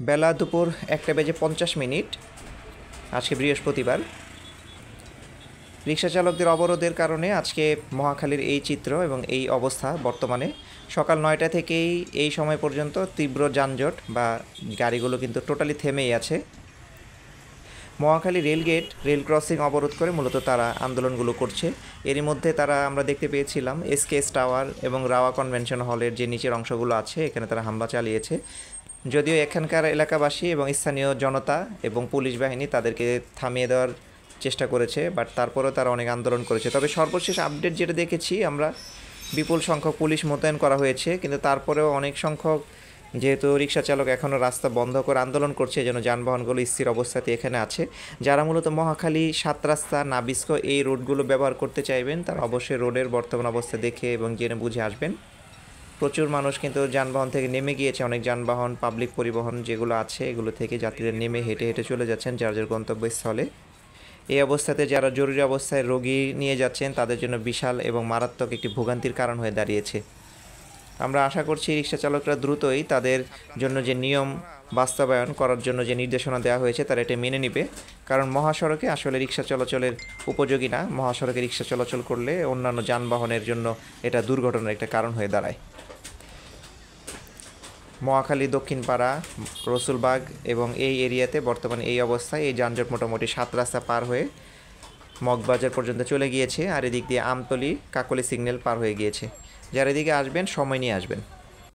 বেলা দুপুর 1:50 আজকে বৃহস্পতিবার। রিক্সা চালকদের অবরোধের কারণে আজকে মহাখালীর এই চিত্র এবং এই অবস্থা বর্তমানে। সকাল 9টা থেকেই এই সময় পর্যন্ত তীব্র যানজট বা গাড়িগুলো কিন্তু টোটালি থেমেই আছে। মহাখালী রেলগেট রেল ক্রসিং অবরোধ করে মূলত তারা আন্দোলনগুলো করছে। এরই মধ্যে আমরা দেখতে পেয়েছিলাম এসকেএস টাওয়ার এবং রাওয়া কনভেনশন হলের যে নিচের অংশগুলো আছে এখানে তারা হামলা চালিয়েছে। যদিও এখানকার এলাকাবাসী এবং স্থানীয় জনতা এবং পুলিশ বাহিনী তাদেরকে থামিয়ে দেওয়ার চেষ্টা করেছে, বাট তারপরেও তারা অনেক আন্দোলন করেছে। তবে সর্বশেষ আপডেট যেটা দেখেছি আমরা, বিপুল সংখ্যক পুলিশ মোতায়েন করা হয়েছে, কিন্তু তারপরেও অনেক সংখ্যক, যেহেতু রিক্সা চালক এখনও রাস্তা বন্ধ করে আন্দোলন করছে, যেন যানবাহনগুলো স্থির অবস্থাতে এখানে আছে। যারা মূলত মহাখালী 7 রাস্তা নাবিস্কো এই রোডগুলো ব্যবহার করতে চাইবেন তারা অবশ্যই রোডের বর্তমান অবস্থা দেখে এবং জেনে বুঝে আসবেন। প্রচুর মানুষ কিন্তু যানবাহন থেকে নেমে গিয়েছে। অনেক যানবাহন পাবলিক পরিবহন যেগুলো আছে এগুলো থেকে যাত্রীরা নেমে হেঁটে হেঁটে চলে যাচ্ছেন যার যার গন্তব্যস্থলে। এই অবস্থাতে যারা জরুরি অবস্থায় রোগী নিয়ে যাচ্ছেন তাদের জন্য বিশাল এবং মারাত্মক একটি ভোগান্তির কারণ হয়ে দাঁড়িয়েছে। আমরা আশা করছি রিক্সা চালকরা দ্রুতই তাদের জন্য যে নিয়ম বাস্তবায়ন করার জন্য যে নির্দেশনা দেওয়া হয়েছে তারা এটা মেনে নেবে, কারণ মহাসড়কে আসলে রিক্সা চলাচলের উপযোগী না। মহাসড়কে রিক্সা চলাচল করলে অন্যান্য যানবাহনের জন্য এটা দুর্ঘটনার একটা কারণ হয়ে দাঁড়ায়। মহাখালী দক্ষিণপাড়া, রসুলবাগ এবং এই এরিয়াতে বর্তমানে এই অবস্থায় এই যানজট মোটামুটি 7 রাস্তা পার হয়ে মগবাজার পর্যন্ত চলে গিয়েছে, আর এদিক দিয়ে আমতলী কাকলি সিগন্যাল পার হয়ে গিয়েছে। যারা এদিকে আসবেন সময় নিয়ে আসবেন।